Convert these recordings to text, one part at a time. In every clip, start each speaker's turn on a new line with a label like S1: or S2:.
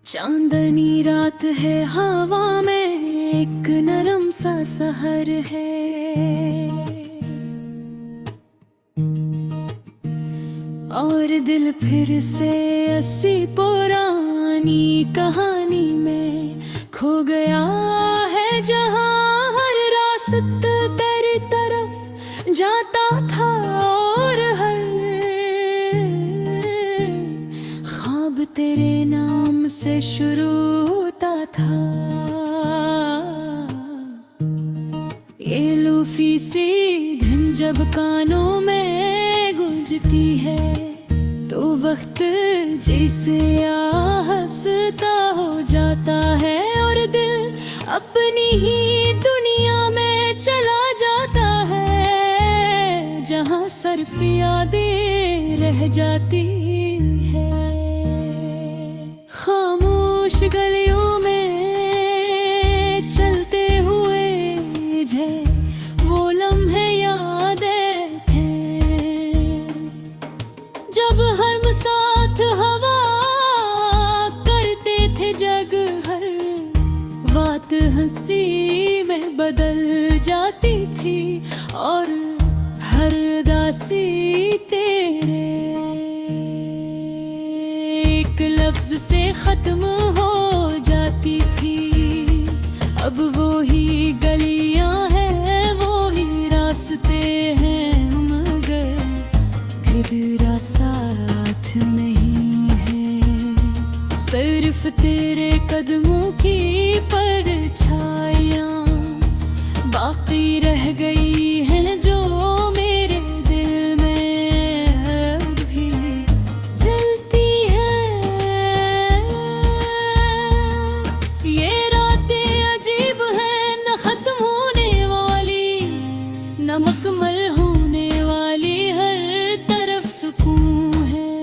S1: चांदनी रात है, हवा में एक नरम सा सहर है। और दिल फिर से ऐसी पुरानी कहानी में खो गया है, जहां हर रास्ता तेरी तरफ जाता था और हर ख्वाब तेरे नाम से शुरू होता था। ये लूफी सी धुन जब कानों में गूंजती है, तो वक्त जैसे हंसता हो जाता है और दिल अपनी ही दुनिया में चला जाता है, जहां सिर्फ यादें रह जाती है। खामोश गलियों में चलते हुए मुझे वो लम्हे याद थे, जब हम साथ हवा करते थे। जग हर बात हंसी में बदल जाती थी और हर उदासी तेरे एक लफ्ज से खत्म हो जाती थी। अब वो ही गलियां हैं, वो ही रास्ते हैं, मगर तेरा साथ नहीं है। सिर्फ तेरे कदमों की परछाइयां बाकी रह गई हैं, जो मेरे दिल में भी जलती हैं। ये रातें अजीब हैं, न खत्म होने वाली, न मुकम्मल होने वाली। हर तरफ सुकून है,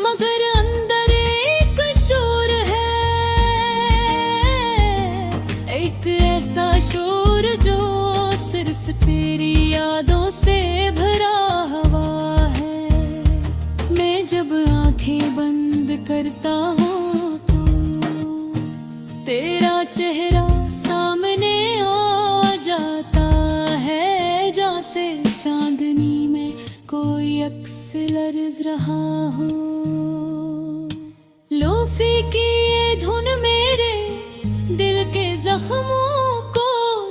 S1: मगर अंदर एक शोर है, एक ऐसा शोर जो सिर्फ तेरी यादों से भरा हुआ है। मैं जब आंखें बंद करता हूँ तो तेरा चेहरा सामने आ जाता है, जैसे चांदनी में कोई अक्स लर्ज रहा हो। लोफी की ये धुन मेरे दिल के जख्मों को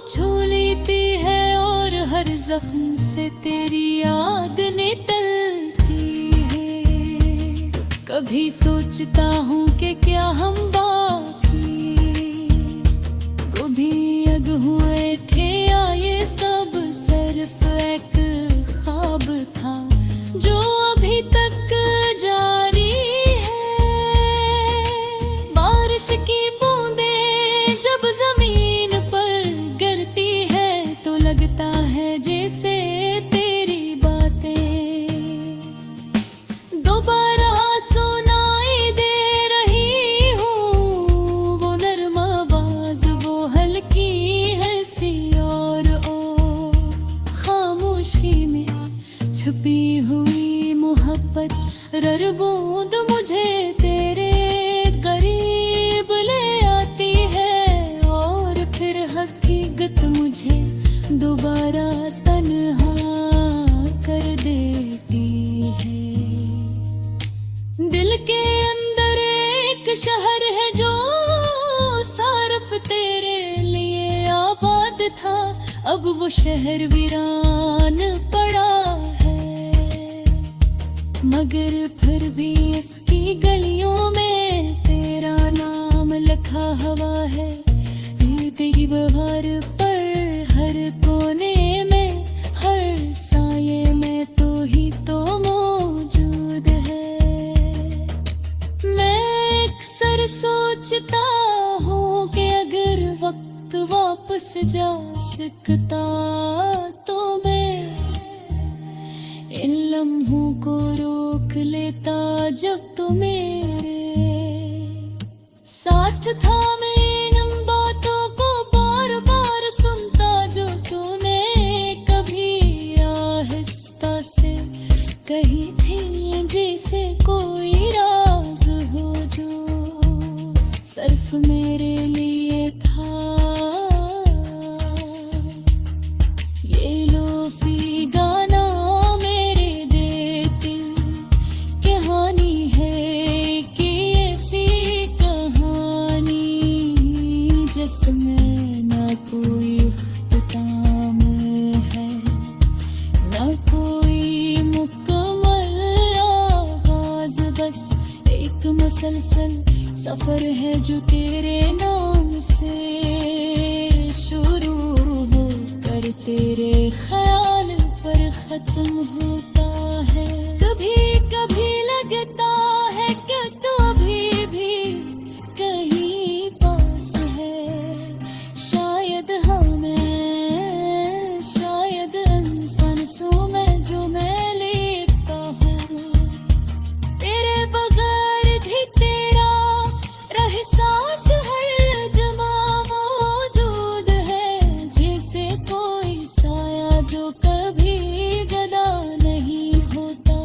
S1: छू लेती है, और हर जख्म से तेरी याद निकलती है। कभी सोचता हूँ कि क्या हम बाकी कभी अग हुए थे, या ये सब सिर्फ एक ख्वाब था जो अभी तक जारी है। बारिश की बूंदें जब जमीन पर गिरती है, तो लगता है जैसे तेरी बातें दोबारा सुनाई दे रही हूँ। वो नर्म आवाज, वो हल्की हंसी, और ओ खामोशी में छुपी हुई मोहब्बत। ररबूंद मुझे तेरे करीब ले आती है, और फिर हकीकत मुझे दोबारा तन्हा कर देती है। दिल के अंदर एक शहर है जो सिर्फ तेरे लिए आबाद था, अब वो शहर वीरान पड़ा है, मगर फिर भी इसकी गलियों में तेरा नाम लिखा हुआ है। तेरी बहार पर हर कोने में, हर साये में तो ही तो मौजूद है। मैं अक्सर सोचता हूँ कि अगर वक्त वापस जा सकता, तो मैं इन लम्हों को रोक लेता जब तो मेरे साथ था। मैं इन बातों को बार बार सुनता जो तूने कभी ये लोफी गाना मेरे देते कहानी है कि ऐसी कहानी जिसमें ना कोई इख्तिताम है, ना कोई मुकम्मल आगाज, बस एक मसलसल सफर है जो तेरे नाम से शुरू होकर तेरे ख्याल पर खत्म होता है। कभी कभी लगता है कि तू अभी भी कहीं पास है, शायद हमें, शायद इन सांसों में जो मैं लेता हूँ, तेरे बगैर भी तेरा एहसास हर जमा मौजूद है, जैसे कोई साया जो कभी जदा नहीं होता।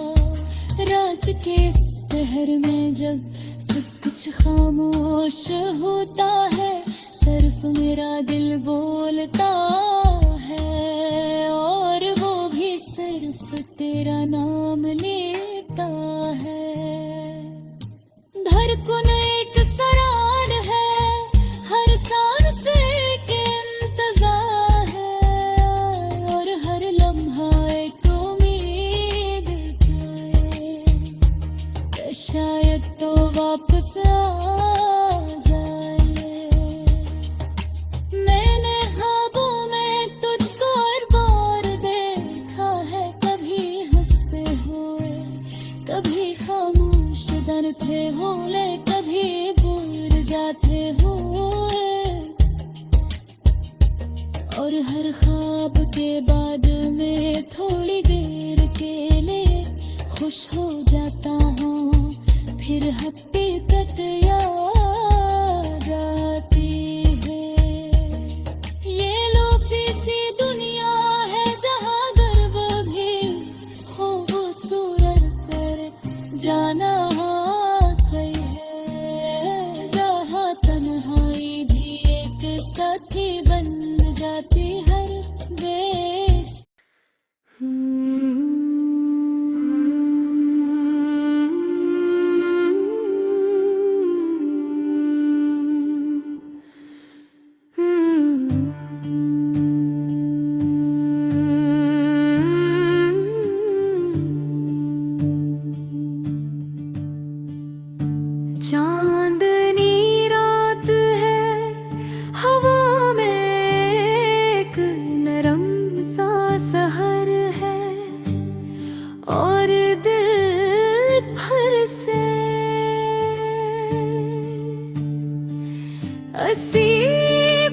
S1: रात के इस पहर में जब सब कुछ खामोश होता है, सिर्फ मेरा दिल बोलता है, और वो भी सिर्फ तेरा नाम लेता है। धड़कन एक सरान है, हर सांस एक इंतजार है, और हर लम्हा एक उम्मीद है, शायद तो वापस आ जाए। मैंने ख्वाबों में तुझको हर बार देखा है, कभी हंसते हुए, कभी खामोश डरते हुए, कभी भूल जाते हुए, और हर ख्वाब के बाद में थोड़ी देर के लिए खुश हो जाता हूँ, फिर हकीकत याद जाती है। ये लोफी सी दुनिया है जहाँ गर्व भी खूबसूरत कर जाना कई है, जहाँ तन्हाई भी एक साथी बन जाती हर बेस। चांदनी रात है, हवा में एक नरम सा सहर है, और दिल भर से असी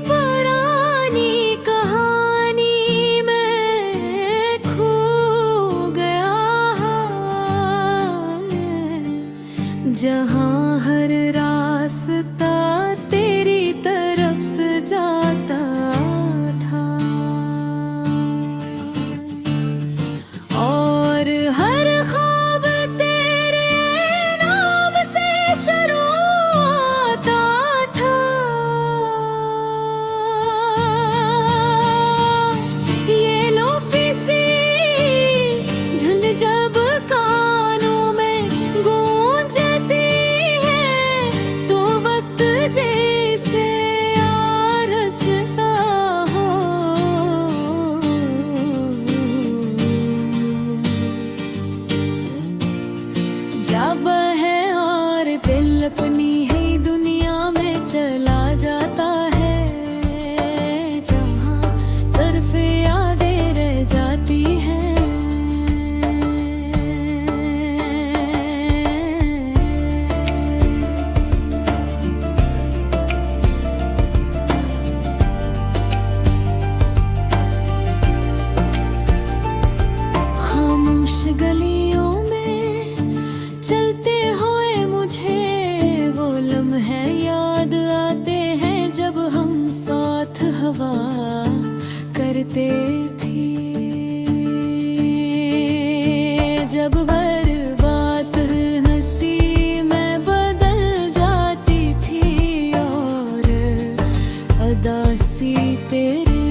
S1: पुरानी कहानी में खो गया है, जहाँ हर रास्ता तेरी तरफ से जाता था, और हर ख्वाब तेरे नाम से शुरू होता था। ये लोफी सी धुन जब कानों में गूंजती है, तो वक्त जैसे आरसता हो, जब है और दिल अपनी ही दुनिया में चला जाता है, जहाँ सिर्फ यादें रह जाती हैं। खामोश गलियों में चलते हुए मुझे वो लम्हे याद आते हैं, जब हम साथ हवा करते थे, जब हर बात हंसी में बदल जाती थी, और अदासी तेरे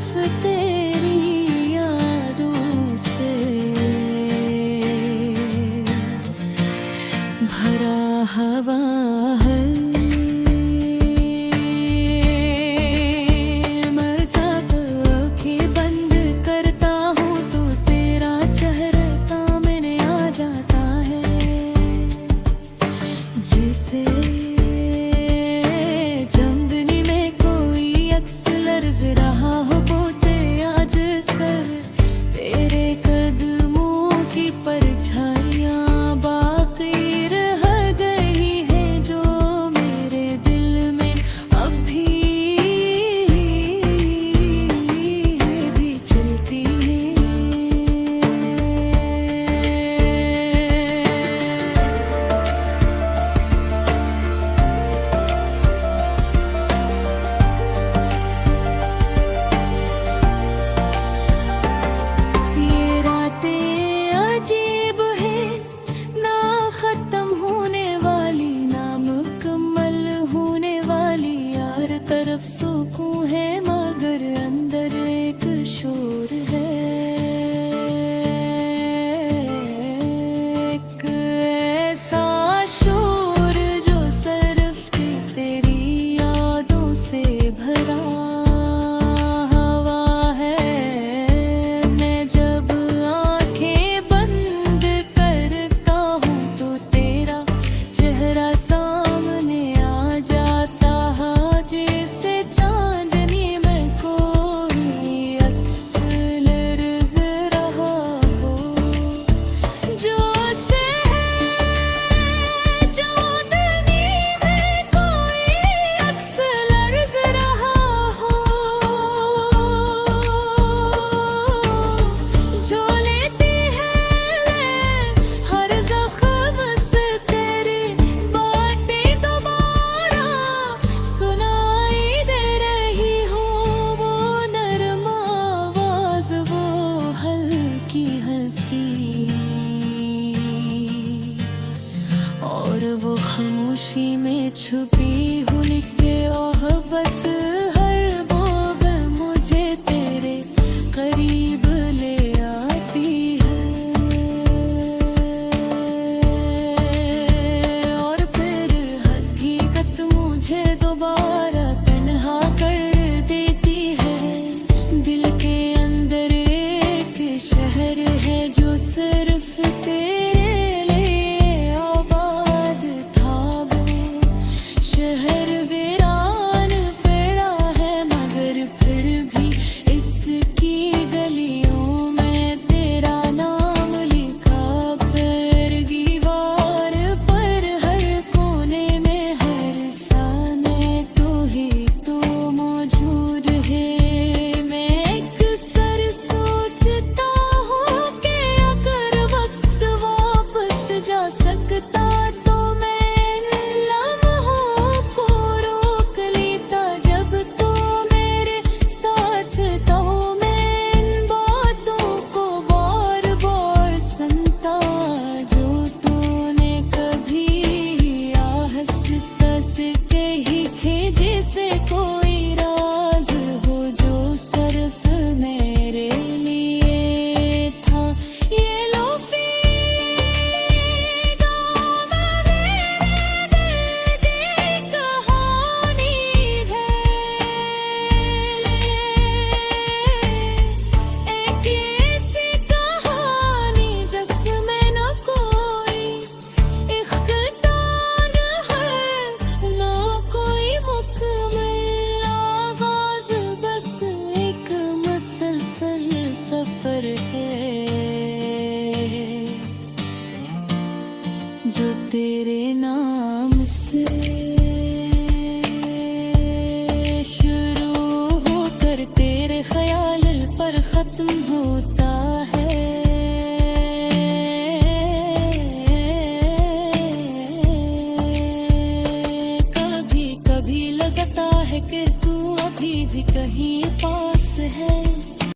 S1: सिर्फ तेरी यादों से भरा हवा है। मैं जब आँखें बंद करता हूँ तो तेरा चेहरा सामने आ जाता है, जिसे चांदनी में कोई अक्स लर्ज रहा हो पोते आज सर तेरे कदमों की परछाइयाँ बाकी रह गई है जो मेरे दिल में अभी भी चलती है। अजीब है, ना खत्म होने वाली ना मुकम्मल होने वाली, यार तरफ सुकून है मगर अंदर एक शोर है। एक ऐसा शोर जो सिर्फ तेरी यादों से भरा और वो खामोशी में छुपी हुई के मोहब्बत हर बोग मुझे तेरे करीब ले आती है। और फिर हकीकत मुझे दोबारा तन्हा कर देती है। दिल के अंदर एक शहर है जो सिर्फ तेरे शहर वीरान पड़ा है, मगर फिर भी इसकी गलियों में तेरा नाम लिखा। फिर दीवार पर हर कोने में हर साने तो ही तो मौजूद है। मैं अक्सर सोचता हूँ कि अगर वक्त वापस जा सकता तो से कोई राज हो जो सिर्फ मेरे लिए था। ये लो मेरे दिल की कहानी है, एक ऐसी कहानी जिसमें न कोई इख्तिताम है ना कोई सफर है जो तेरे नाम से शुरू होकर तेरे ख्याल पर खत्म होता है। कभी कभी लगता है कि तू अभी भी कहीं